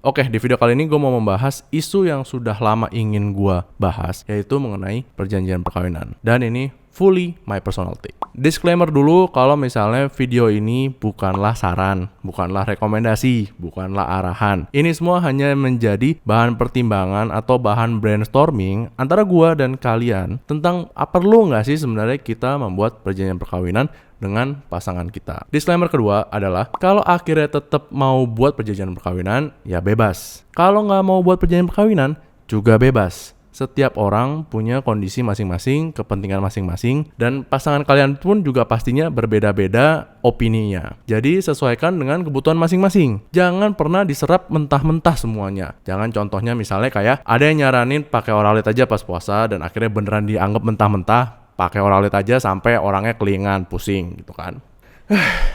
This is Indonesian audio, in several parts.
Oke, di video kali ini gue mau membahas isu yang sudah lama ingin gue bahas, yaitu mengenai perjanjian perkawinan. Dan ini fully my personal take. Disclaimer dulu kalau misalnya video ini bukanlah saran, bukanlah rekomendasi, bukanlah arahan. Ini semua hanya menjadi bahan pertimbangan atau bahan brainstorming antara gue dan kalian tentang perlu nggak sih sebenarnya kita membuat perjanjian perkawinan dengan pasangan kita. Disclaimer kedua adalah kalau akhirnya tetap mau buat perjanjian perkawinan, ya bebas. Kalau nggak mau buat perjanjian perkawinan, juga bebas. Setiap orang punya kondisi masing-masing, kepentingan masing-masing, dan pasangan kalian pun juga pastinya berbeda-beda opininya. Jadi sesuaikan dengan kebutuhan masing-masing. Jangan pernah diserap mentah-mentah semuanya. Jangan contohnya misalnya kayak ada yang nyaranin pakai oralit aja pas puasa dan akhirnya beneran dianggap mentah-mentah pakai oralit aja sampai orangnya kelingan, pusing gitu kan.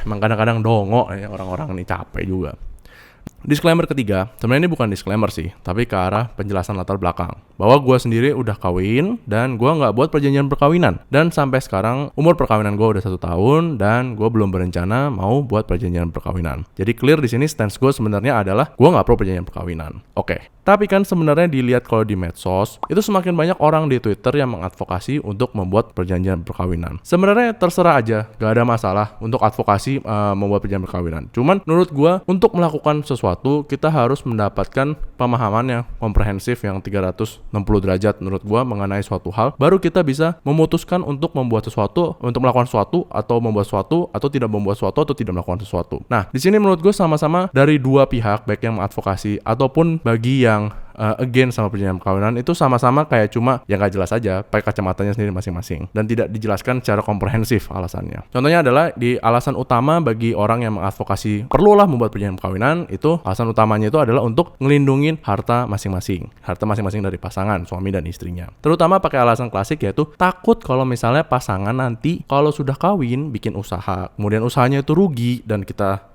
Emang kadang-kadang dongo ya orang-orang ini, capek juga. Disclaimer ketiga, sebenarnya ini bukan disclaimer sih, tapi ke arah penjelasan latar belakang. Bahwa gue sendiri udah kawin dan gue nggak buat perjanjian perkawinan. Dan sampai sekarang umur perkawinan gue udah 1 tahun dan gue belum berencana mau buat perjanjian perkawinan. Jadi clear di sini stance gue sebenarnya adalah gue nggak pro perjanjian perkawinan. Oke. Tapi kan sebenarnya dilihat kalau di medsos, itu semakin banyak orang di Twitter yang mengadvokasi untuk membuat perjanjian perkawinan. Sebenarnya terserah aja, gak ada masalah untuk advokasi membuat perjanjian perkawinan. Cuman menurut gue, untuk melakukan sesuatu, kita harus mendapatkan pemahaman yang komprehensif yang 360 derajat menurut gue mengenai suatu hal. Baru kita bisa memutuskan untuk membuat sesuatu, untuk melakukan sesuatu, atau membuat sesuatu, atau tidak membuat sesuatu, atau tidak melakukan sesuatu. Nah, di sini menurut gue sama-sama dari dua pihak, baik yang mengadvokasi ataupun bagi yang again sama perjanjian perkawinan, itu sama-sama kayak cuma yang gak jelas aja, pakai kacamatanya sendiri masing-masing dan tidak dijelaskan secara komprehensif alasannya. Contohnya adalah di alasan utama bagi orang yang mengadvokasi perlulah membuat perjanjian perkawinan, itu alasan utamanya itu adalah untuk ngelindungin harta masing-masing dari pasangan, suami dan istrinya. Terutama pakai alasan klasik, yaitu takut kalau misalnya pasangan nanti kalau sudah kawin bikin usaha, kemudian usahanya itu rugi dan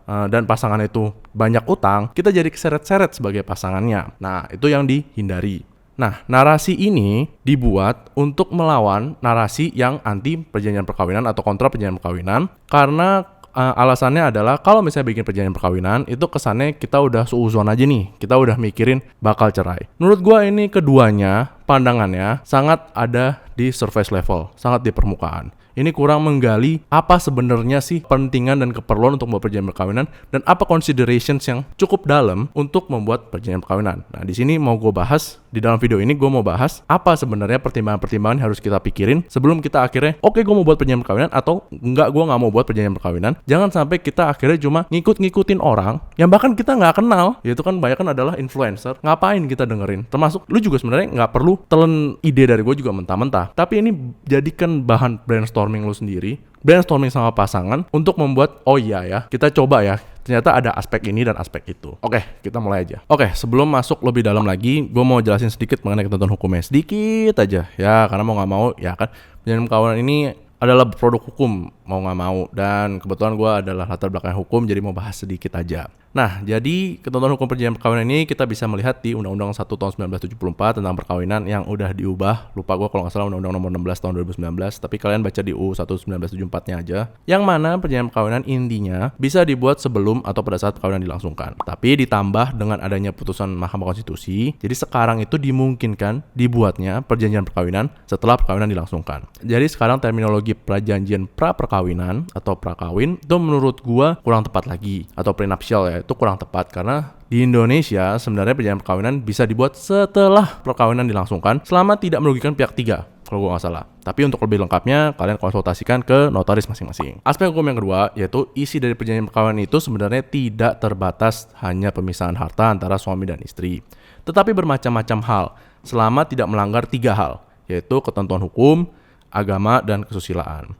dan pasangan itu banyak utang, kita jadi keseret-seret sebagai pasangannya. Nah, itu yang dihindari. Nah, narasi ini dibuat untuk melawan narasi yang anti perjanjian perkawinan atau kontra perjanjian perkawinan, karena alasannya adalah kalau misalnya bikin perjanjian perkawinan, itu kesannya kita udah suuzon aja nih, kita udah mikirin bakal cerai. Menurut gua ini keduanya pandangannya sangat ada di surface level, sangat di permukaan. Ini kurang menggali apa sebenarnya sih pentingan dan keperluan untuk membuat perjanjian perkawinan dan apa considerations yang cukup dalam untuk membuat perjanjian perkawinan. Nah, di sini mau gue bahas, di dalam video ini gue mau bahas apa sebenarnya pertimbangan-pertimbangan yang harus kita pikirin sebelum kita akhirnya oke, gue mau buat perjanjian perkawinan atau enggak, gue nggak mau buat perjanjian perkawinan. Jangan sampai kita akhirnya cuma ngikut-ngikutin orang yang bahkan kita nggak kenal. Yaitu kan banyak kan adalah influencer. Ngapain kita dengerin? Termasuk lu juga sebenarnya nggak perlu telan ide dari gue juga mentah-mentah. Tapi ini jadikan bahan brainstorming lu sendiri, brainstorming sama pasangan untuk membuat, oh iya ya, kita coba ya, ternyata ada aspek ini dan aspek itu. Oke, kita mulai aja. Oke, sebelum masuk lebih dalam lagi, gue mau jelasin sedikit mengenai ketentuan hukumnya, sedikit aja ya, karena mau nggak mau ya kan, perjanjian perkawinan ini adalah produk hukum, mau nggak mau, dan kebetulan gue adalah latar belakang hukum, jadi mau bahas sedikit aja. Nah, jadi ketentuan hukum perjanjian perkawinan ini kita bisa melihat di Undang-Undang 1 tahun 1974 tentang perkawinan yang udah diubah. Lupa gue kalau nggak salah Undang-Undang nomor 16 tahun 2019, tapi kalian baca di UU 1 1974-nya aja. Yang mana perjanjian perkawinan intinya bisa dibuat sebelum atau pada saat perkawinan dilangsungkan. Tapi ditambah dengan adanya putusan Mahkamah Konstitusi, jadi sekarang itu dimungkinkan dibuatnya perjanjian perkawinan setelah perkawinan dilangsungkan. Jadi sekarang terminologi perjanjian pra-perkawinan atau prakawin itu menurut gue kurang tepat lagi, atau prenuptial ya, itu kurang tepat karena di Indonesia sebenarnya perjanjian perkawinan bisa dibuat setelah perkawinan dilangsungkan selama tidak merugikan pihak tiga, kalau gue nggak salah. Tapi untuk lebih lengkapnya kalian konsultasikan ke notaris masing-masing. Aspek hukum yang kedua yaitu isi dari perjanjian perkawinan itu sebenarnya tidak terbatas hanya pemisahan harta antara suami dan istri, tetapi bermacam-macam hal selama tidak melanggar 3 hal, yaitu ketentuan hukum, agama, dan kesusilaan.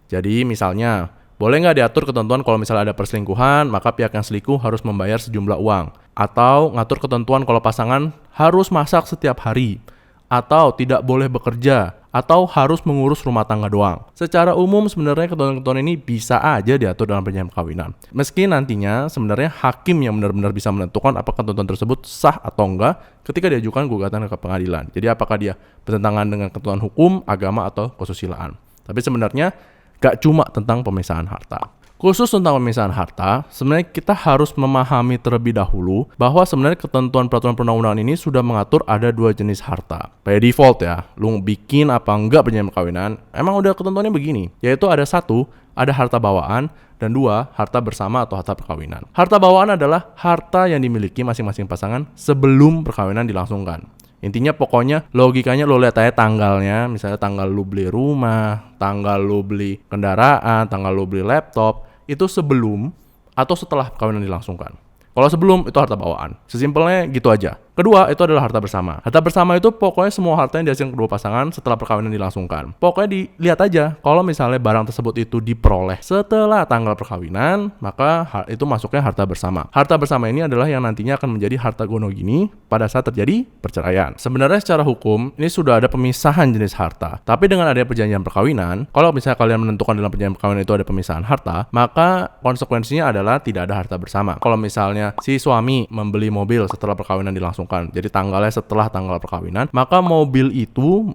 Jadi misalnya, boleh nggak diatur ketentuan kalau misalnya ada perselingkuhan, maka pihak yang selingkuh harus membayar sejumlah uang. Atau ngatur ketentuan kalau pasangan harus masak setiap hari. Atau tidak boleh bekerja. Atau harus mengurus rumah tangga doang. Secara umum sebenarnya ketentuan ini bisa aja diatur dalam perjanjian perkawinan. Meski nantinya sebenarnya hakim yang benar-benar bisa menentukan apakah ketentuan tersebut sah atau enggak ketika diajukan gugatan ke pengadilan. Jadi apakah dia bertentangan dengan ketentuan hukum, agama, atau kesusilaan. Tapi sebenarnya gak cuma tentang pemisahan harta. Khusus tentang pemisahan harta, sebenarnya kita harus memahami terlebih dahulu bahwa sebenarnya ketentuan peraturan perundang-undangan ini sudah mengatur ada 2 jenis harta. By default ya, lu bikin apa enggak perjanjian perkawinan, emang udah ketentuannya begini, yaitu ada 1, ada harta bawaan, dan 2, harta bersama atau harta perkawinan. Harta bawaan adalah harta yang dimiliki masing-masing pasangan sebelum perkawinan dilangsungkan. Intinya pokoknya logikanya lo lihat aja tanggalnya, misalnya tanggal lu beli rumah, tanggal lu beli kendaraan, tanggal lu beli laptop, itu sebelum atau setelah perkawinan dilangsungkan. Kalau sebelum itu harta bawaan. Sesimpelnya gitu aja. Kedua, itu adalah harta bersama. Harta bersama itu pokoknya semua harta yang dihasilkan kedua pasangan setelah perkawinan dilangsungkan. Pokoknya dilihat aja, kalau misalnya barang tersebut itu diperoleh setelah tanggal perkawinan, maka itu masuknya harta bersama. Harta bersama ini adalah yang nantinya akan menjadi harta gonogini pada saat terjadi perceraian. Sebenarnya secara hukum, ini sudah ada pemisahan jenis harta. Tapi dengan adanya perjanjian perkawinan, kalau misalnya kalian menentukan dalam perjanjian perkawinan itu ada pemisahan harta, maka konsekuensinya adalah tidak ada harta bersama. Kalau misalnya si suami membeli mobil setelah perkawinan dilangsungkan, jadi tanggalnya setelah tanggal perkawinan, maka mobil itu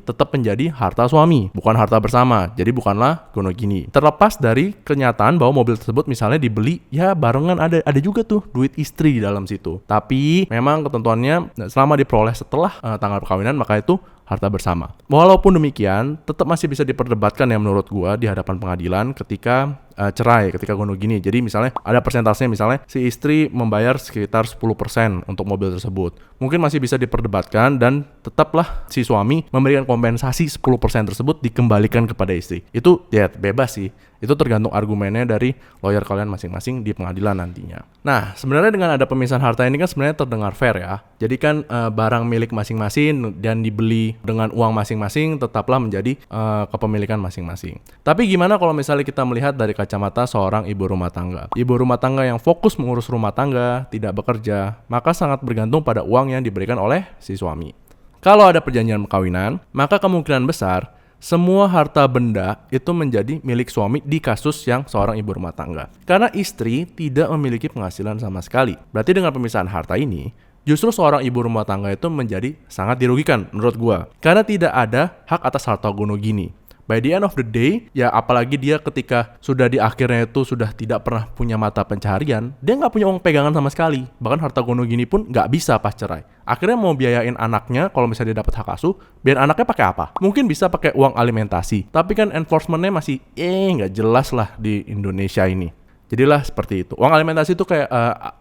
tetap menjadi harta suami, bukan harta bersama. Jadi bukanlah gonogini. Terlepas dari kenyataan bahwa mobil tersebut misalnya dibeli ya barengan, ada juga tuh duit istri di dalam situ. Tapi memang ketentuannya selama diperoleh setelah tanggal perkawinan, maka itu harta bersama. Walaupun demikian, tetap masih bisa diperdebatkan ya menurut gua di hadapan pengadilan ketika cerai, ketika gonogini. Jadi misalnya ada persentasenya, misalnya si istri membayar sekitar 10% untuk mobil tersebut. Mungkin masih bisa diperdebatkan dan tetaplah si suami memberikan kompensasi 10% tersebut dikembalikan kepada istri. Itu ya bebas sih. Itu tergantung argumennya dari lawyer kalian masing-masing di pengadilan nantinya. Nah, sebenarnya dengan ada pemisahan harta ini kan sebenarnya terdengar fair ya. Jadi kan barang milik masing-masing dan dibeli dengan uang masing-masing tetaplah menjadi kepemilikan masing-masing. Tapi gimana kalau misalnya kita melihat dari kacamata seorang ibu rumah tangga? Ibu rumah tangga yang fokus mengurus rumah tangga, tidak bekerja, maka sangat bergantung pada uang yang diberikan oleh si suami. Kalau ada perjanjian perkawinan, maka kemungkinan besar semua harta benda itu menjadi milik suami di kasus yang seorang ibu rumah tangga. Karena istri tidak memiliki penghasilan sama sekali. Berarti dengan pemisahan harta ini, justru seorang ibu rumah tangga itu menjadi sangat dirugikan menurut gua. Karena tidak ada hak atas harta gonogini. By the end of the day, ya apalagi dia ketika sudah di akhirnya itu sudah tidak pernah punya mata pencaharian, dia nggak punya uang pegangan sama sekali. Bahkan harta gonogini pun nggak bisa pas cerai. Akhirnya mau biayain anaknya, kalau misalnya dia dapat hak asuh, biar anaknya pakai apa? Mungkin bisa pakai uang alimentasi. Tapi kan enforcementnya masih nggak jelas lah di Indonesia ini. Jadilah seperti itu. Uang alimentasi itu kayak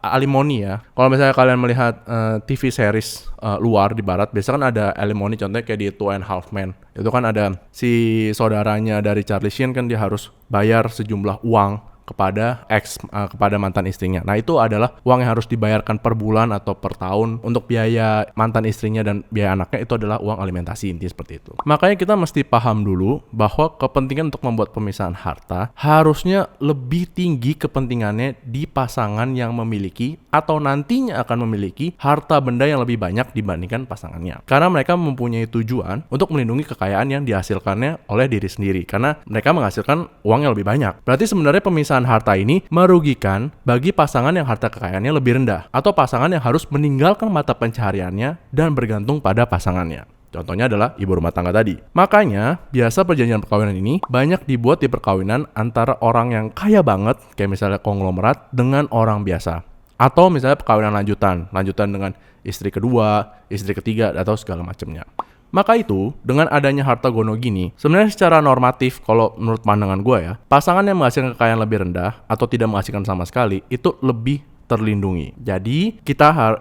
alimoni ya. Kalau misalnya kalian melihat TV series luar di barat, biasanya kan ada alimoni, contohnya kayak di Two and a Half Men. Itu kan ada si saudaranya dari Charlie Sheen kan dia harus bayar sejumlah uang kepada mantan istrinya. Nah, itu adalah uang yang harus dibayarkan per bulan atau per tahun untuk biaya mantan istrinya dan biaya anaknya, itu adalah uang alimentasi, intinya seperti itu. Makanya kita mesti paham dulu bahwa kepentingan untuk membuat pemisahan harta harusnya lebih tinggi kepentingannya di pasangan yang memiliki atau nantinya akan memiliki harta benda yang lebih banyak dibandingkan pasangannya. Karena mereka mempunyai tujuan untuk melindungi kekayaan yang dihasilkannya oleh diri sendiri. Karena mereka menghasilkan uang yang lebih banyak. Berarti sebenarnya pemisahan harta ini merugikan bagi pasangan yang harta kekayaannya lebih rendah atau pasangan yang harus meninggalkan mata pencahariannya dan bergantung pada pasangannya. Contohnya adalah ibu rumah tangga tadi. Makanya, biasa perjanjian perkawinan ini banyak dibuat di perkawinan antara orang yang kaya banget, kayak misalnya konglomerat, dengan orang biasa. Atau misalnya perkawinan lanjutan dengan istri kedua, istri ketiga, atau segala macamnya. Maka itu, dengan adanya harta gonogini, sebenarnya secara normatif, kalau menurut pandangan gue ya, pasangan yang menghasilkan kekayaan lebih rendah atau tidak menghasilkan sama sekali, itu lebih terlindungi. Jadi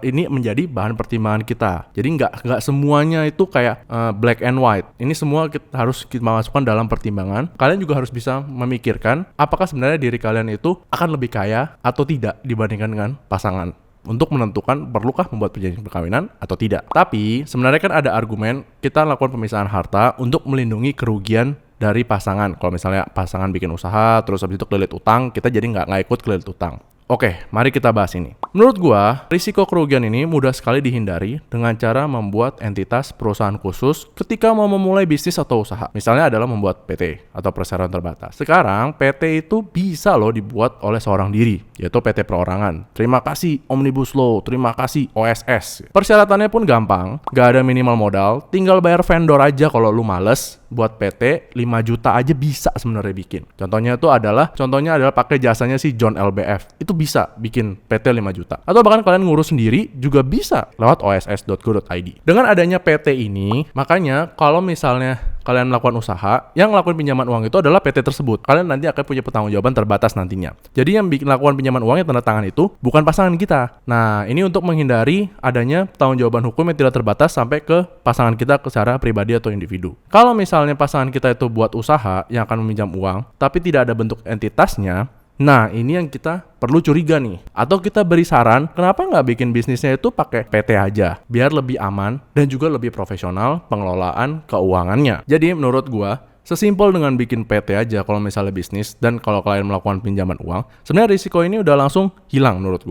ini menjadi bahan pertimbangan kita. Jadi nggak semuanya itu kayak black and white. Ini semua harus kita masukkan dalam pertimbangan. Kalian juga harus bisa memikirkan apakah sebenarnya diri kalian itu akan lebih kaya atau tidak dibandingkan dengan pasangan, untuk menentukan perlukah membuat perjanjian perkawinan atau tidak. Tapi sebenarnya kan ada argumen kita lakukan pemisahan harta untuk melindungi kerugian dari pasangan. Kalau misalnya pasangan bikin usaha terus habis itu kelilit utang, kita jadi nggak ikut kelilit utang. Oke, mari kita bahas ini. Menurut gua, risiko kerugian ini mudah sekali dihindari dengan cara membuat entitas perusahaan khusus ketika mau memulai bisnis atau usaha. Misalnya adalah membuat PT atau perseroan terbatas. Sekarang PT itu bisa loh dibuat oleh seorang diri, yaitu PT Perorangan. Terima kasih Omnibus Law, terima kasih OSS. Persyaratannya pun gampang, gak ada minimal modal, tinggal bayar vendor aja kalau lu males. buat PT 5 juta aja bisa sebenarnya bikin. Contohnya adalah pakai jasanya si John LBF. Itu bisa bikin PT 5 juta. Atau bahkan kalian ngurus sendiri juga bisa lewat oss.go.id. Dengan adanya PT ini, makanya kalau misalnya kalian melakukan usaha, yang melakukan pinjaman uang itu adalah PT tersebut. Kalian nanti akan punya pertanggungjawaban terbatas nantinya. Jadi yang melakukan pinjaman uang yang tanda tangan itu bukan pasangan kita. Nah, ini untuk menghindari adanya pertanggungjawaban hukum yang tidak terbatas sampai ke pasangan kita secara pribadi atau individu. Kalau misalnya pasangan kita itu buat usaha yang akan meminjam uang, tapi tidak ada bentuk entitasnya, nah, ini yang kita perlu curiga nih. Atau kita beri saran, kenapa nggak bikin bisnisnya itu pakai PT aja? Biar lebih aman dan juga lebih profesional pengelolaan keuangannya. Jadi menurut gua, sesimpel dengan bikin PT aja kalau misalnya bisnis dan kalau kalian melakukan pinjaman uang, sebenarnya risiko ini udah langsung hilang menurut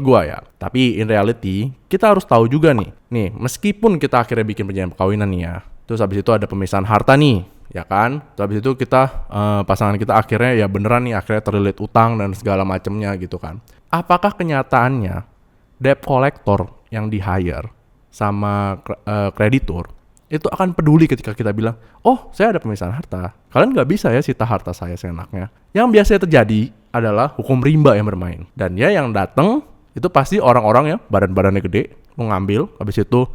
gua ya. Tapi in reality, kita harus tahu juga nih, meskipun kita akhirnya bikin perjanjian perkawinan nih ya, terus habis itu ada pemisahan harta nih, ya kan? Terus habis itu kita pasangan kita akhirnya ya beneran nih akhirnya terlilit utang dan segala macamnya gitu kan. Apakah kenyataannya debt collector yang di hire sama kreditur itu akan peduli ketika kita bilang, oh saya ada pemisahan harta, kalian nggak bisa ya sita harta saya seenaknya? Yang biasanya terjadi adalah hukum rimba yang bermain. Dan ya yang datang itu pasti orang-orang ya badan-badannya gede mau ngambil, habis itu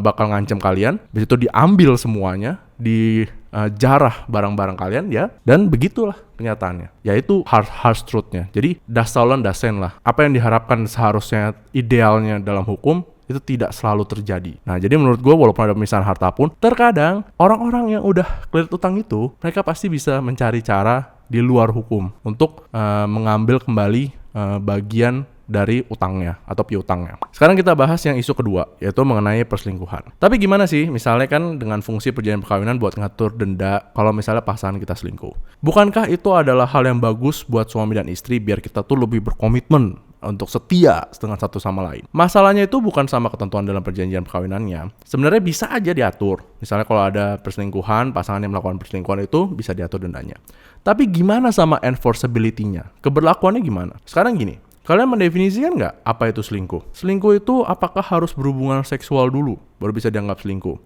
bakal ngancem kalian, habis itu diambil semuanya, dijarah barang-barang kalian ya, dan begitulah kenyataannya. Yaitu harsh truth-nya. Jadi das Saulen das Sen lah. Apa yang diharapkan seharusnya idealnya dalam hukum itu tidak selalu terjadi. Nah, jadi menurut gue walaupun ada pemisahan harta pun, terkadang orang-orang yang udah clear utang itu, mereka pasti bisa mencari cara di luar hukum untuk mengambil kembali bagian dari utangnya atau piutangnya. Sekarang kita bahas yang isu kedua, yaitu mengenai perselingkuhan. Tapi gimana sih misalnya kan dengan fungsi perjanjian perkawinan buat ngatur denda kalau misalnya pasangan kita selingkuh? Bukankah itu adalah hal yang bagus buat suami dan istri biar kita tuh lebih berkomitmen untuk setia dengan satu sama lain? Masalahnya itu bukan sama ketentuan dalam perjanjian perkawinannya. Sebenarnya bisa aja diatur. Misalnya kalau ada perselingkuhan, pasangan yang melakukan perselingkuhan itu bisa diatur dendanya. Tapi gimana sama enforceability-nya? Keberlakuannya gimana? Sekarang gini, kalian mendefinisikan nggak apa itu selingkuh? Selingkuh itu apakah harus berhubungan seksual dulu baru bisa dianggap selingkuh?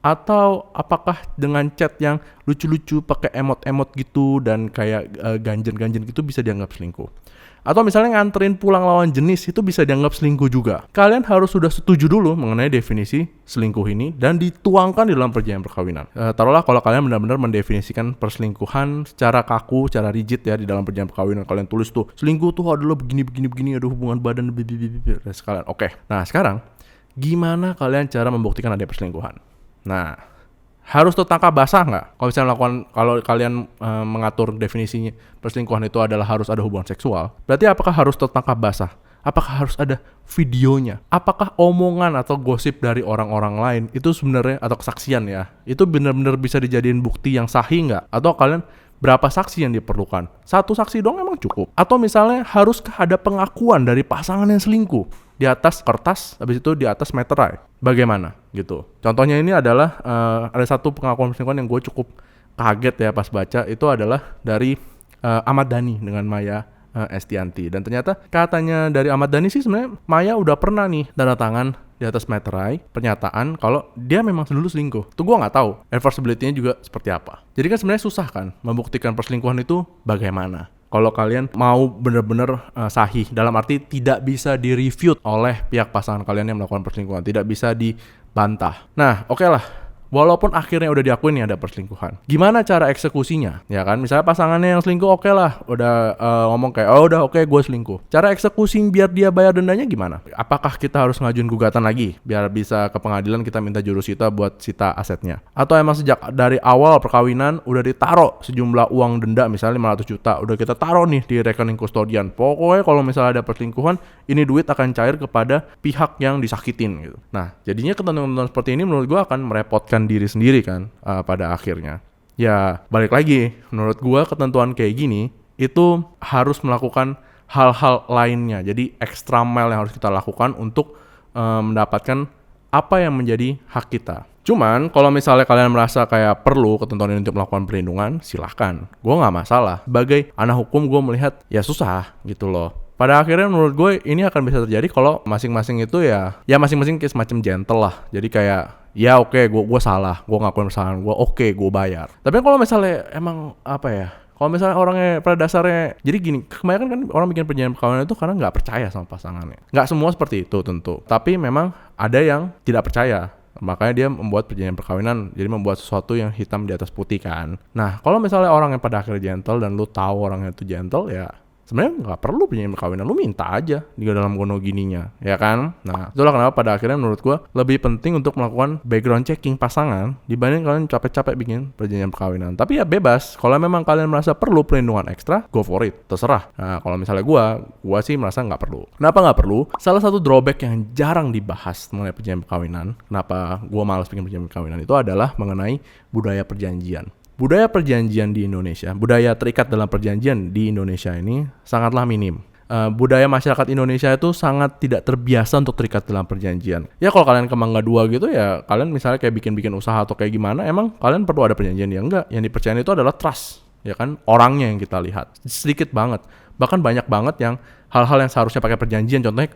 Atau apakah dengan chat yang lucu-lucu pakai emot-emot gitu dan kayak ganjen-ganjen gitu bisa dianggap selingkuh? Atau misalnya nganterin pulang lawan jenis itu bisa dianggap selingkuh juga. Kalian harus sudah setuju dulu mengenai definisi selingkuh ini dan dituangkan di dalam perjanjian perkawinan. Taruhlah kalau kalian benar-benar mendefinisikan perselingkuhan secara kaku, secara rigid ya di dalam perjanjian perkawinan. Kalian tulis tuh, selingkuh tuh adalah begini, ada hubungan badan, dan sekalian. Oke. Nah sekarang, gimana kalian cara membuktikan ada perselingkuhan? Nah, harus tertangkap basah nggak? Kalau kalian mengatur definisinya perselingkuhan itu adalah harus ada hubungan seksual, berarti apakah harus tertangkap basah? Apakah harus ada videonya? Apakah omongan atau gosip dari orang-orang lain itu sebenarnya atau kesaksian ya, itu benar-benar bisa dijadiin bukti yang sahih nggak? Atau kalian berapa saksi yang diperlukan? Satu saksi doang emang cukup? Atau misalnya haruskah ada pengakuan dari pasangan yang selingkuh di atas kertas, habis itu di atas meterai? Bagaimana gitu? Contohnya ini adalah ada satu pengakuan perselingkuhan yang gue cukup kaget ya pas baca, itu adalah dari Ahmad Dhani dengan Maya Estianty. Dan ternyata katanya dari Ahmad Dhani sih sebenarnya Maya udah pernah nih tanda tangan di atas meterai pernyataan kalau dia memang dulu selingkuh. Itu gue nggak tahu enforceability-nya juga seperti apa. Jadi kan sebenarnya susah kan membuktikan perselingkuhan itu bagaimana. Kalau kalian mau benar-benar sahih, dalam arti tidak bisa di-refute oleh pihak pasangan kalian yang melakukan perselingkuhan, tidak bisa dibantah. Nah, oke lah. Walaupun akhirnya udah diakuin nih ada perselingkuhan, gimana cara eksekusinya? Ya kan, misalnya pasangannya yang selingkuh oke lah, udah ngomong kayak gue selingkuh. Cara eksekusi biar dia bayar dendanya gimana? Apakah kita harus ngajuin gugatan lagi biar bisa ke pengadilan kita minta jurusita buat sita asetnya? Atau emang sejak dari awal perkawinan udah ditaruh sejumlah uang denda misalnya 500 juta, udah kita taruh nih di rekening kustodian. Pokoknya kalau misalnya ada perselingkuhan, ini duit akan cair kepada pihak yang disakitin gitu. Nah, jadinya ketentuan-ketentuan seperti ini menurut gue akan merepotkan diri sendiri kan pada akhirnya. Ya balik lagi, menurut gua ketentuan kayak gini itu harus melakukan hal-hal lainnya. Jadi extra mile yang harus kita lakukan untuk mendapatkan apa yang menjadi hak kita. Cuman kalau misalnya kalian merasa kayak perlu ketentuan ini untuk melakukan perlindungan, silahkan. Gua nggak masalah. Sebagai anak hukum gua melihat ya susah gitu loh. Pada akhirnya menurut gue ini akan bisa terjadi kalau masing-masing itu ya masing-masing kayak semacam gentle lah. Jadi kayak ya oke, gue salah, gue ngakuin kesalahan gue, oke, gue bayar. Tapi kalau misalnya emang apa ya, kalau misalnya orangnya pada dasarnya, jadi gini, kebanyakan kan orang bikin perjanjian perkawinan itu karena nggak percaya sama pasangannya. Nggak semua seperti itu tentu, tapi memang ada yang tidak percaya. Makanya dia membuat perjanjian perkawinan, jadi membuat sesuatu yang hitam di atas putih kan. Nah, kalau misalnya orang yang pada akhirnya gentle dan lu tahu orangnya itu gentle, ya sebenarnya nggak perlu perjanjian perkawinan, lu minta aja di dalam gono gininya, ya kan? Nah, itulah kenapa pada akhirnya menurut gua lebih penting untuk melakukan background checking pasangan dibanding kalian capek-capek bikin perjanjian perkawinan. Tapi ya bebas, kalau memang kalian merasa perlu perlindungan ekstra, go for it, terserah. Nah, kalau misalnya gua sih merasa nggak perlu. Kenapa nggak perlu? Salah satu drawback yang jarang dibahas mengenai perjanjian perkawinan, kenapa gua malas bikin perjanjian perkawinan itu adalah mengenai budaya perjanjian. Budaya perjanjian di Indonesia, budaya terikat dalam perjanjian di Indonesia ini sangatlah minim. Budaya masyarakat Indonesia itu sangat tidak terbiasa untuk terikat dalam perjanjian. Ya kalau kalian ke Mangga 2 gitu ya, kalian misalnya kayak bikin-bikin usaha atau kayak gimana, emang kalian perlu ada perjanjian ya enggak? Yang dipercayain itu adalah trust, ya kan? Orangnya yang kita lihat. Sedikit banget. Bahkan banyak banget yang hal-hal yang seharusnya pakai perjanjian, contohnya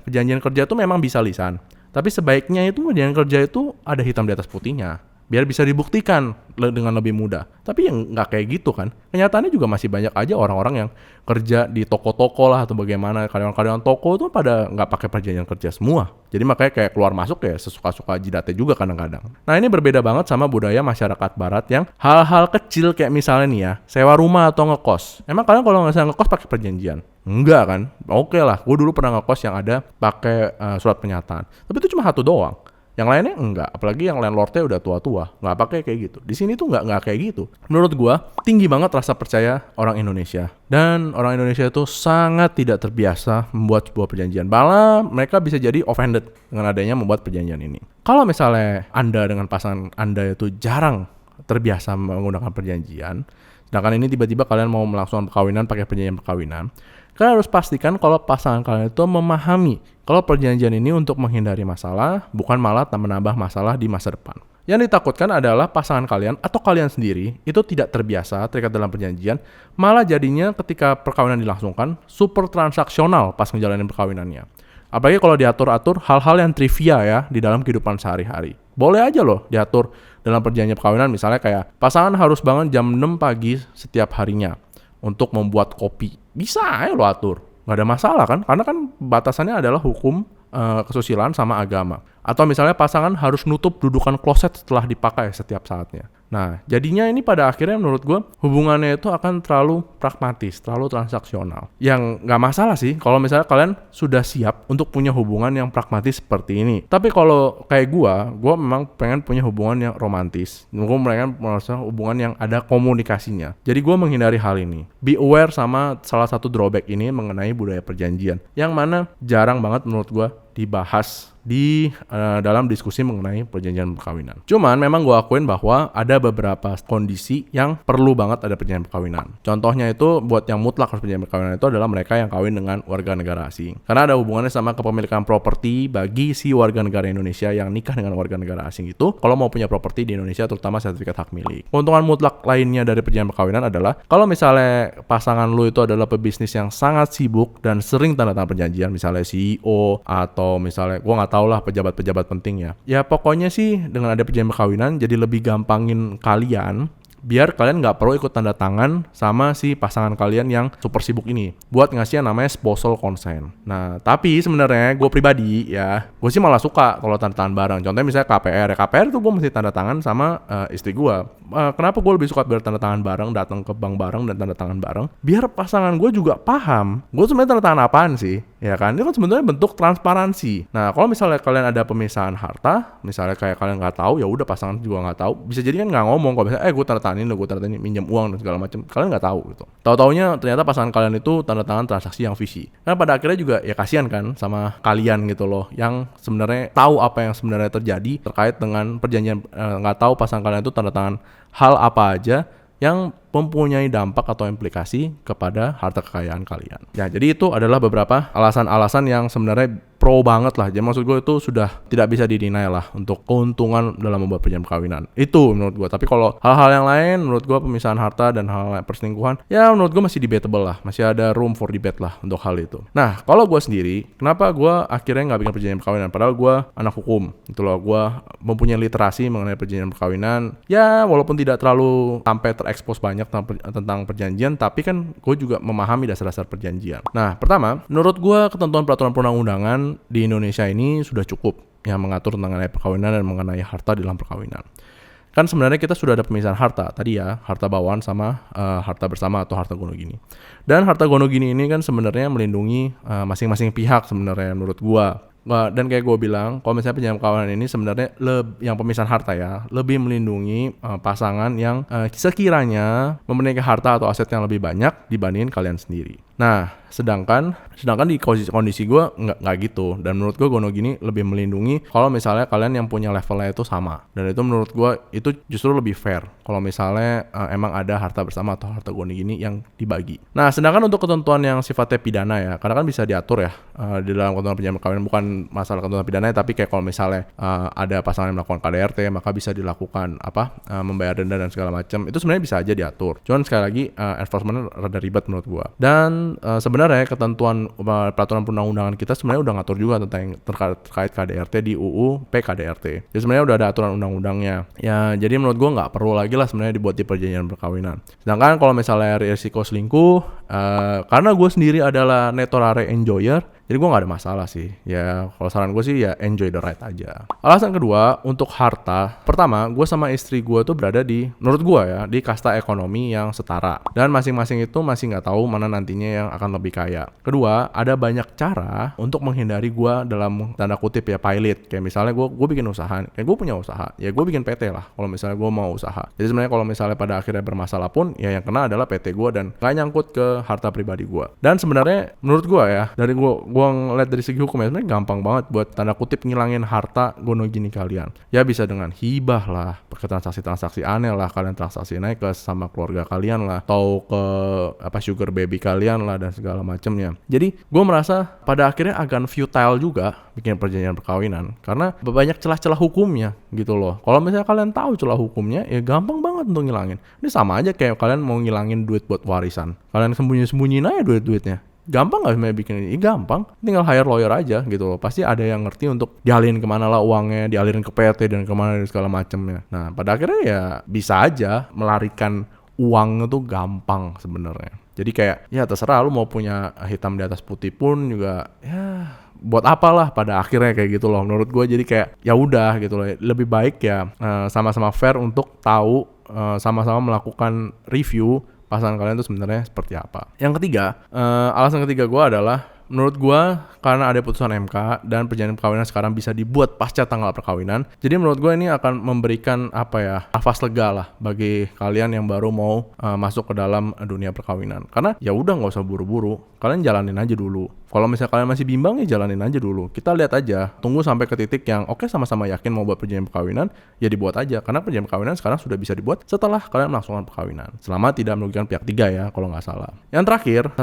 perjanjian kerja itu memang bisa lisan. Tapi sebaiknya itu perjanjian kerja itu ada hitam di atas putihnya, biar bisa dibuktikan dengan lebih mudah. Tapi yang nggak kayak gitu kan. Kenyataannya juga masih banyak aja orang-orang yang kerja di toko-toko lah atau bagaimana. Karyawan-karyawan toko itu pada nggak pakai perjanjian kerja semua. Jadi makanya kayak keluar masuk ya sesuka-suka jidatnya juga kadang-kadang. Nah ini berbeda banget sama budaya masyarakat barat yang hal-hal kecil kayak misalnya nih ya, sewa rumah atau ngekos. Emang kalian kalau nggak ngekos pakai perjanjian? Enggak kan? Oke lah, gue dulu pernah ngekos yang ada pakai surat pernyataan. Tapi itu cuma satu doang. Yang lainnya enggak, apalagi yang landlordnya udah tua-tua, nggak pakai kayak gitu. Di sini tuh nggak kayak gitu. Menurut gua tinggi banget rasa percaya orang Indonesia, dan orang Indonesia itu sangat tidak terbiasa membuat sebuah perjanjian. Malah mereka bisa jadi offended dengan adanya membuat perjanjian ini. Kalau misalnya Anda dengan pasangan Anda itu jarang terbiasa menggunakan perjanjian, sedangkan ini tiba-tiba kalian mau melangsungkan perkawinan pakai perjanjian perkawinan, kalian harus pastikan kalau pasangan kalian itu memahami kalau perjanjian ini untuk menghindari masalah, bukan malah menambah masalah di masa depan. Yang ditakutkan adalah pasangan kalian atau kalian sendiri itu tidak terbiasa terikat dalam perjanjian, malah jadinya ketika perkawinan dilangsungkan super transaksional pas ngejalanin perkawinannya. Apalagi kalau diatur-atur hal-hal yang trivia ya di dalam kehidupan sehari-hari. Boleh aja loh diatur dalam perjanjian perkawinan, misalnya kayak pasangan harus bangun jam 6 pagi setiap harinya untuk membuat kopi. Bisa aja lo atur, nggak ada masalah kan? Karena kan batasannya adalah hukum, kesusilaan sama agama. Atau misalnya pasangan harus nutup dudukan kloset setelah dipakai setiap saatnya. Nah, jadinya ini pada akhirnya menurut gue hubungannya itu akan terlalu pragmatis, terlalu transaksional. Yang nggak masalah sih kalau misalnya kalian sudah siap untuk punya hubungan yang pragmatis seperti ini. Tapi kalau kayak gue memang pengen punya hubungan yang romantis. Gue pengen merasa hubungan yang ada komunikasinya. Jadi gue menghindari hal ini. Be aware sama salah satu drawback ini mengenai budaya perjanjian. Yang mana jarang banget menurut gue dibahas di dalam diskusi mengenai perjanjian perkawinan. Cuman memang gue akuin bahwa ada beberapa kondisi yang perlu banget ada perjanjian perkawinan. Contohnya itu buat yang mutlak harus perjanjian perkawinan itu adalah mereka yang kawin dengan warga negara asing. Karena ada hubungannya sama kepemilikan properti bagi si warga negara Indonesia yang nikah dengan warga negara asing itu kalau mau punya properti di Indonesia, terutama sertifikat hak milik. Keuntungan mutlak lainnya dari perjanjian perkawinan adalah kalau misalnya pasangan lu itu adalah pebisnis yang sangat sibuk dan sering tanda tangan perjanjian, misalnya CEO atau misalnya gue nggak tahu lah pejabat-pejabat penting ya. Ya pokoknya sih dengan ada perjanjian perkawinan jadi lebih gampangin kalian biar kalian nggak perlu ikut tanda tangan sama si pasangan kalian yang super sibuk ini buat ngasih yang namanya spousal consent. Nah tapi sebenarnya gue pribadi ya gue sih malah suka kalau tanda tangan bareng. Contohnya misalnya KPR ya, KPR tuh gue mesti tanda tangan sama istri gue. Kenapa gue lebih suka biar tanda tangan bareng, datang ke bank bareng dan tanda tangan bareng, biar pasangan gue juga paham gue sebenarnya tanda tangan apaan sih, ya kan? Itu kan sebenarnya bentuk transparansi. Nah kalau misalnya kalian ada pemisahan harta, misalnya kayak kalian nggak tahu, ya udah pasangan juga nggak tahu, bisa jadi kan nggak ngomong kalau misalnya gue tanda tangan ini, gue tanda tangan ini, minjem uang dan segala macam, kalian nggak tahu gitu. Tahu-taunya ternyata pasangan kalian itu tanda tangan transaksi yang visi. Karena pada akhirnya juga ya kasihan kan sama kalian gitu loh, yang sebenarnya tahu apa yang sebenarnya terjadi terkait dengan perjanjian, nggak tahu pasangan kalian itu tanda tangan hal apa aja yang mempunyai dampak atau implikasi kepada harta kekayaan kalian. Ya, jadi itu adalah beberapa alasan-alasan yang sebenarnya pro banget lah. Jadi maksud gue itu sudah tidak bisa didinai lah untuk keuntungan dalam membuat perjanjian perkawinan. Itu menurut gue. Tapi kalau hal-hal yang lain, menurut gue pemisahan harta dan hal perselingkuhan, ya menurut gue masih debatable lah. Masih ada room for debate lah untuk hal itu. Nah, kalau gue sendiri, kenapa gue akhirnya nggak bikin perjanjian perkawinan? Padahal gue anak hukum. Itu loh, gue mempunyai literasi mengenai perjanjian perkawinan. Ya, walaupun tidak terlalu sampai terekspos banyak tentang perjanjian, tapi kan gue juga memahami dasar-dasar perjanjian. Nah, pertama, menurut gue ketentuan peraturan perundang-undangan di Indonesia ini sudah cukup yang mengatur mengenai perkawinan dan mengenai harta dalam perkawinan. Kan sebenarnya kita sudah ada pemisahan harta tadi ya, harta bawaan sama harta bersama atau harta gono gini. Dan harta gono gini ini kan sebenarnya melindungi masing-masing pihak sebenarnya menurut gua. Dan kayak gue bilang, kalau misalnya perjanjian perkawinan ini sebenarnya yang pemisahan harta ya, lebih melindungi pasangan yang sekiranya memiliki harta atau aset yang lebih banyak dibandingin kalian sendiri. Nah, sedangkan di kondisi gue nggak gitu. Dan menurut gue gono gini lebih melindungi kalau misalnya kalian yang punya levelnya itu sama. Dan itu menurut gue itu justru lebih fair kalau misalnya emang ada harta bersama atau harta gono gini yang dibagi. Nah, sedangkan untuk ketentuan yang sifatnya pidana ya, karena kan bisa diatur ya di dalam ketentuan perjanjian perkawinan, bukan masalah ketentuan pidana, tapi kayak kalau misalnya ada pasangan yang melakukan KDRT, maka bisa dilakukan membayar denda dan segala macam. Itu sebenarnya bisa aja diatur. Cuman sekali lagi enforcement rada ribet menurut gue. Dan sebenarnya ketentuan peraturan perundang-undangan kita sebenarnya udah ngatur juga tentang terkait KDRT di UU PKDRT. Jadi sebenarnya udah ada aturan undang-undangnya. Ya, jadi menurut gue nggak perlu lagi lah sebenarnya dibuat di perjanjian perkawinan. Sedangkan kalau misalnya risiko selingkuh, karena gue sendiri adalah netorare enjoyer, jadi gue gak ada masalah sih. Ya kalau saran gue sih ya enjoy the ride aja. Alasan kedua untuk harta, pertama gue sama istri gue tuh berada di, menurut gue ya, di kasta ekonomi yang setara. Dan masing-masing itu masih gak tahu mana nantinya yang akan lebih kaya. Kedua, ada banyak cara untuk menghindari gue dalam tanda kutip ya pilot. Kayak misalnya gue bikin usaha, kayak gue punya usaha, ya gue bikin PT lah kalau misalnya gue mau usaha. Jadi sebenarnya kalau misalnya pada akhirnya bermasalah pun, ya yang kena adalah PT gue dan gak nyangkut ke harta pribadi gue. Dan sebenarnya menurut gue ya, dari gue ngeliat dari segi hukum ya, sebenarnya gampang banget buat tanda kutip ngilangin harta gono gini kalian. Ya bisa dengan hibah lah, pakai transaksi aneh lah, kalian transaksi naik ke sama keluarga kalian lah, atau ke sugar baby kalian lah dan segala macamnya. Jadi gue merasa pada akhirnya agak futile juga bikin perjanjian perkawinan karena banyak celah-celah hukumnya gitu loh. Kalau misalnya kalian tahu celah hukumnya, ya gampang banget untuk ngilangin. Ini sama aja kayak kalian mau ngilangin duit buat warisan. Kalian sembunyi-sembunyiin aja duit-duitnya. Gampang gak sebenarnya bikin ini? Gampang, tinggal hire lawyer aja gitu loh. Pasti ada yang ngerti untuk dialirin kemana lah uangnya, dialirin ke PT dan kemana dan segala macamnya. Nah pada akhirnya ya bisa aja melarikan uang itu gampang sebenarnya. Jadi kayak ya terserah lu mau punya hitam di atas putih pun juga ya buat apalah pada akhirnya kayak gitu loh. Menurut gue jadi kayak ya udah gitu loh. Lebih baik ya sama-sama fair untuk tahu, sama-sama melakukan review pasangan kalian itu sebenarnya seperti apa. Yang ketiga, alasan ketiga gue adalah menurut gue karena ada putusan MK dan perjanjian perkawinan sekarang bisa dibuat pasca tanggal perkawinan. Jadi menurut gue ini akan memberikan nafas lega lah bagi kalian yang baru mau masuk ke dalam dunia perkawinan. Karena ya udah nggak usah buru-buru, kalian jalanin aja dulu. Kalau misalnya kalian masih bimbang ya jalanin aja dulu. Kita lihat aja, tunggu sampai ke titik yang oke sama-sama yakin mau buat perjanjian perkawinan, ya dibuat aja. Karena perjanjian perkawinan sekarang sudah bisa dibuat setelah kalian melangsungkan perkawinan. Selama tidak merugikan pihak tiga ya, kalau nggak salah. Yang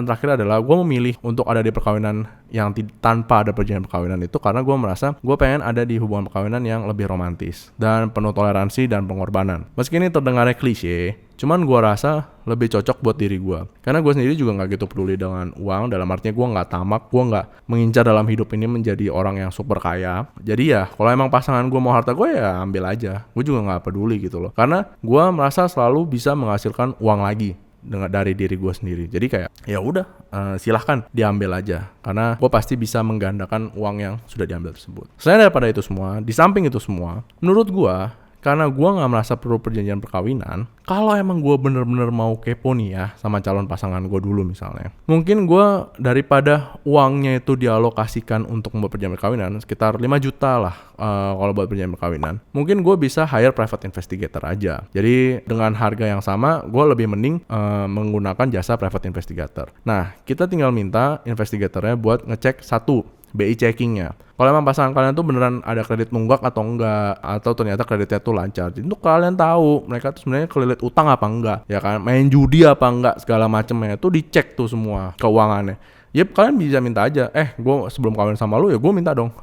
terakhir adalah gue memilih untuk ada di perkawinan yang tanpa ada perjanjian perkawinan itu karena gue merasa gue pengen ada di hubungan perkawinan yang lebih romantis dan penuh toleransi dan pengorbanan. Meski ini terdengarnya klise, cuman gue rasa lebih cocok buat diri gue. Karena gue sendiri juga gak gitu peduli dengan uang. Dalam artinya gue gak tamak, gue gak mengincar dalam hidup ini menjadi orang yang super kaya. Jadi ya kalau emang pasangan gue mau harta gue ya ambil aja. Gue juga gak peduli gitu loh. Karena gue merasa selalu bisa menghasilkan uang lagi dari diri gue sendiri. Jadi kayak ya udah silahkan diambil aja. Karena gue pasti bisa menggandakan uang yang sudah diambil tersebut. Selain daripada itu semua, di samping itu semua, menurut gue karena gue gak merasa perlu perjanjian perkawinan, kalau emang gue bener-bener mau kepo nih ya sama calon pasangan gue dulu misalnya, mungkin gue daripada uangnya itu dialokasikan untuk membuat perjanjian perkawinan sekitar 5 juta lah kalau buat perjanjian perkawinan, mungkin gue bisa hire private investigator aja. Jadi dengan harga yang sama gue lebih mending menggunakan jasa private investigator. Nah kita tinggal minta investigatornya buat ngecek satu, BI checkingnya. Kalau emang pasangan kalian tuh beneran ada kredit nunggak atau enggak, atau ternyata kreditnya tuh lancar, jadi tuh kalian tahu mereka tuh sebenarnya kelilit utang apa enggak, ya kan, main judi apa enggak, segala macemnya tuh dicek tuh semua keuangannya. Yep, kalian bisa minta aja, gue sebelum kawin sama lu ya gue minta dong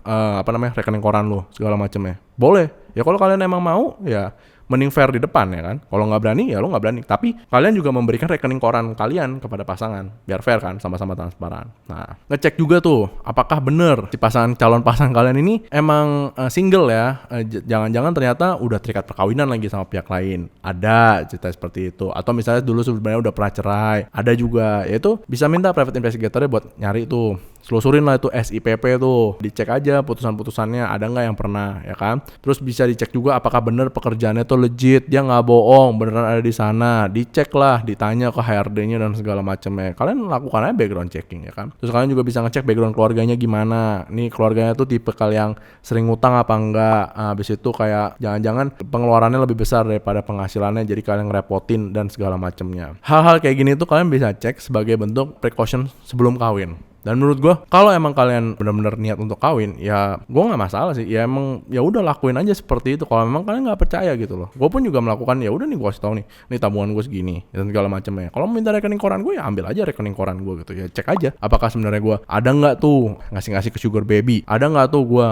rekening koran lu segala macemnya. Boleh. Ya kalau kalian emang mau ya mending fair di depan ya kan. Kalau nggak berani ya lo nggak berani. Tapi kalian juga memberikan rekening koran kalian kepada pasangan biar fair kan, sama-sama transparan. Nah, ngecek juga tuh apakah bener si calon pasangan kalian ini emang single ya. Jangan-jangan ternyata udah terikat perkawinan lagi sama pihak lain. Ada cerita seperti itu. Atau misalnya dulu sebenarnya udah pernah cerai. Ada juga, yaitu bisa minta private investigator buat nyari tuh. Selusurin lah itu SIPP tuh, dicek aja putusan-putusannya ada nggak yang pernah, ya kan. Terus bisa dicek juga apakah bener pekerjaannya tuh legit, dia nggak bohong, beneran ada di sana. Dicek lah, ditanya ke HRD-nya dan segala macamnya. Kalian lakukan aja background checking ya kan. Terus kalian juga bisa ngecek background keluarganya gimana. Nih keluarganya tuh tipe kalian yang sering ngutang apa enggak. Habis itu kayak jangan-jangan pengeluarannya lebih besar daripada penghasilannya, jadi kalian ngerepotin dan segala macamnya. Hal-hal kayak gini tuh kalian bisa cek sebagai bentuk precaution sebelum kawin. Dan menurut gue, kalau emang kalian benar-benar niat untuk kawin, ya gue nggak masalah sih. Ya emang ya udah lakuin aja seperti itu. Kalau memang kalian nggak percaya gitu loh, gue pun juga melakukan. Ya udah nih gue kasih tahu nih tabungan gue segini dan segala macamnya. Kalau minta rekening koran gue ya ambil aja rekening koran gue gitu. Ya cek aja apakah sebenarnya gue ada nggak tuh ngasih ke sugar baby, ada nggak tuh gue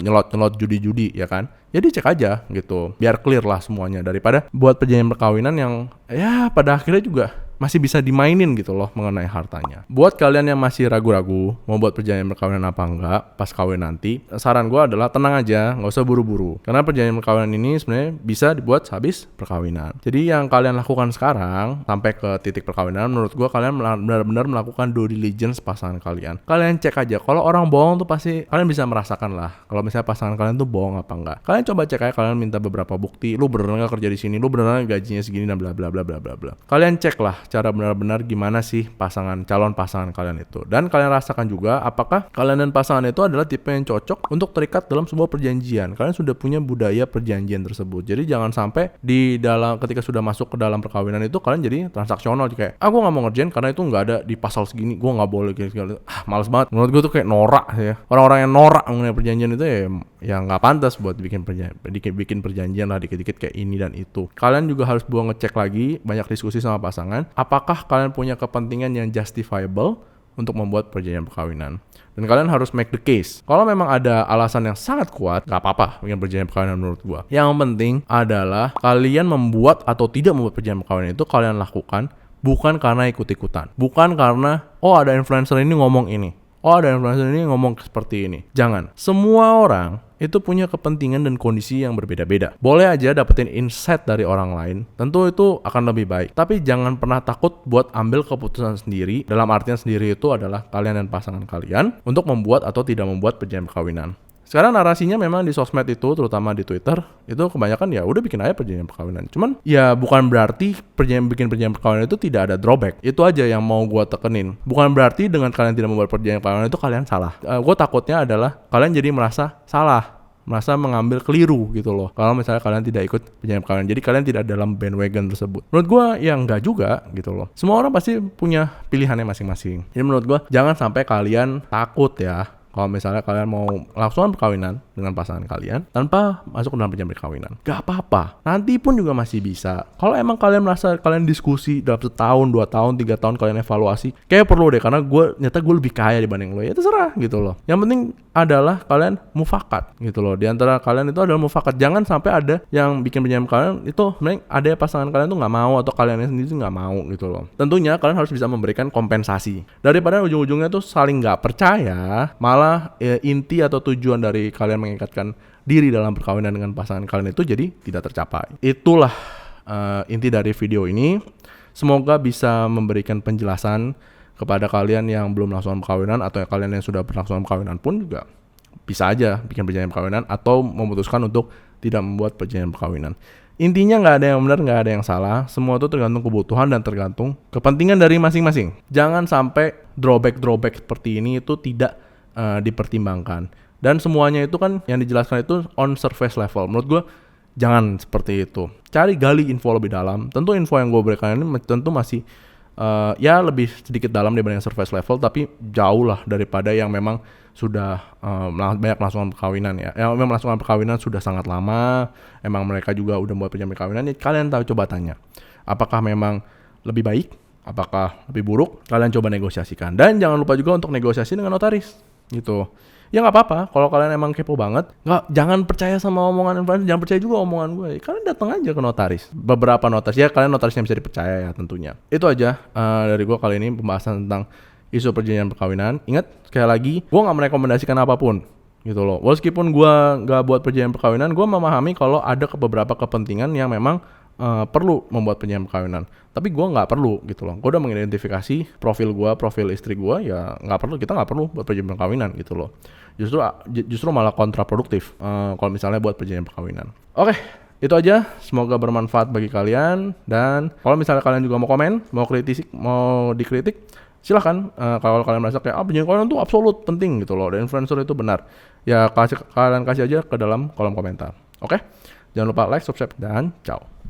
nyelot judi-judi ya kan. Jadi cek aja gitu, biar clear lah semuanya daripada buat perjanjian perkawinan yang ya pada akhirnya juga masih bisa dimainin gitu loh mengenai hartanya. Buat kalian yang masih ragu-ragu mau buat perjanjian perkawinan apa enggak pas kawin nanti, saran gue adalah tenang aja, nggak usah buru-buru. Karena perjanjian perkawinan ini sebenarnya bisa dibuat habis perkawinan. Jadi yang kalian lakukan sekarang sampai ke titik perkawinan, menurut gue kalian benar-benar melakukan due diligence pasangan kalian. Kalian cek aja, kalau orang bohong tuh pasti kalian bisa merasakan lah. Kalau misalnya pasangan kalian tuh bohong apa enggak. Kalian coba cek aja, kalian minta beberapa bukti, lu beneran nggak kerja di sini, lu beneran gajinya segini dan bla bla bla bla bla bla. Kalian cek lah cara benar-benar gimana sih calon pasangan kalian itu, dan kalian rasakan juga apakah kalian dan pasangan itu adalah tipe yang cocok untuk terikat dalam sebuah perjanjian. Kalian sudah punya budaya perjanjian tersebut, jadi jangan sampai ketika sudah masuk ke dalam perkawinan itu kalian jadi transaksional, kayak gue nggak mau ngerjain karena itu nggak ada di pasal segini, gue nggak boleh gini. Males banget. Menurut gue tuh kayak norak ya, orang-orang yang norak mengenai perjanjian itu ya nggak pantas buat bikin perjanjian lah dikit-dikit kayak ini dan itu. Kalian juga harus ngecek lagi, banyak diskusi sama pasangan, apakah kalian punya kepentingan yang justifiable untuk membuat perjanjian perkawinan. Dan kalian harus make the case. Kalau memang ada alasan yang sangat kuat, gak apa-apa bikin perjanjian perkawinan menurut gua. Yang penting adalah kalian membuat atau tidak membuat perjanjian perkawinan itu kalian lakukan bukan karena ikut-ikutan. Bukan karena ada influencer ini ngomong ini, ada influencer ini ngomong seperti ini. Jangan. Semua orang itu punya kepentingan dan kondisi yang berbeda-beda. Boleh aja dapetin insight dari orang lain, tentu itu akan lebih baik. Tapi jangan pernah takut buat ambil keputusan sendiri. Dalam artian sendiri itu adalah kalian dan pasangan kalian untuk membuat atau tidak membuat perjanjian perkawinan. Sekarang narasinya memang di sosmed itu, terutama di Twitter, itu kebanyakan ya udah bikin aja perjanjian perkawinan. Cuman ya bukan berarti bikin perjanjian perkawinan itu tidak ada drawback. Itu aja yang mau gue tekenin. Bukan berarti dengan kalian tidak membuat perjanjian perkawinan itu kalian salah. Gue takutnya adalah kalian jadi merasa salah, merasa mengambil keliru gitu loh kalau misalnya kalian tidak ikut perjanjian perkawinan. Jadi kalian tidak dalam bandwagon tersebut. Menurut gue ya enggak juga gitu loh. Semua orang pasti punya pilihannya masing-masing. Jadi menurut gue jangan sampai kalian takut ya kalau misalnya kalian mau langsung perkawinan dengan pasangan kalian tanpa masuk ke dalam perjanjian perkawinan. Gak apa-apa, nanti pun juga masih bisa. Kalau emang kalian merasa kalian diskusi dalam setahun, 2 tahun, 3 tahun kalian evaluasi, kayak perlu deh karena ternyata gue lebih kaya dibanding lo, ya terserah gitu loh. Yang penting adalah kalian mufakat gitu loh. Di antara kalian itu adalah mufakat. Jangan sampai ada yang bikin perjanjian perkawinan itu ada pasangan kalian tuh nggak mau atau kalian sendiri tuh nggak mau gitu loh. Tentunya kalian harus bisa memberikan kompensasi daripada ujung-ujungnya tuh saling nggak percaya, malah inti atau tujuan dari kalian mengikatkan diri dalam perkawinan dengan pasangan kalian itu jadi tidak tercapai. Itulah inti dari video ini. Semoga bisa memberikan penjelasan kepada kalian yang belum melangsungkan perkawinan, atau kalian yang sudah berlangsung perkawinan pun juga bisa aja bikin perjanjian perkawinan atau memutuskan untuk tidak membuat perjanjian perkawinan. Intinya nggak ada yang benar, nggak ada yang salah. Semua itu tergantung kebutuhan dan tergantung kepentingan dari masing-masing. Jangan sampai drawback seperti ini itu tidak dipertimbangkan. Dan semuanya itu kan yang dijelaskan itu on surface level. Menurut gue jangan seperti itu. Cari gali info lebih dalam. Tentu info yang gue berikan ini tentu masih ya lebih sedikit dalam dibanding surface level, tapi jauh lah daripada yang memang sudah banyak melangsungkan perkawinan ya. Memang melangsungkan perkawinan sudah sangat lama, emang mereka juga udah buat perjanjian perkawinan, ya kalian tahu, coba tanya. Apakah memang lebih baik? Apakah lebih buruk? Kalian coba negosiasikan. Dan jangan lupa juga untuk negosiasi dengan notaris gitu. Ya nggak apa-apa, kalau kalian emang kepo banget, jangan percaya sama omongan influencer, jangan percaya juga omongan gue. Kalian datang aja ke notaris. Beberapa notaris, ya kalian notaris yang bisa dipercaya ya tentunya. Itu aja dari gue kali ini pembahasan tentang isu perjanjian perkawinan. Ingat, sekali lagi, gue nggak merekomendasikan apapun gitu loh. Meskipun gue nggak buat perjanjian perkawinan, gue memahami kalau ada beberapa kepentingan yang memang perlu membuat perjanjian perkawinan. Tapi gue nggak perlu gitu loh. Gue udah mengidentifikasi profil gue, profil istri gue, ya kita nggak perlu buat perjanjian perkawinan gitu loh. Justru malah kontraproduktif kalau misalnya buat perjanjian perkawinan. Oke, itu aja. Semoga bermanfaat bagi kalian. Dan kalau misalnya kalian juga mau komen, mau dikritik, silahkan. Kalau kalian merasa kayak perjanjian perkawinan itu absolut penting gitu loh, dan influencer itu benar, ya kalian kasih aja ke dalam kolom komentar. Oke, jangan lupa like, subscribe, dan ciao.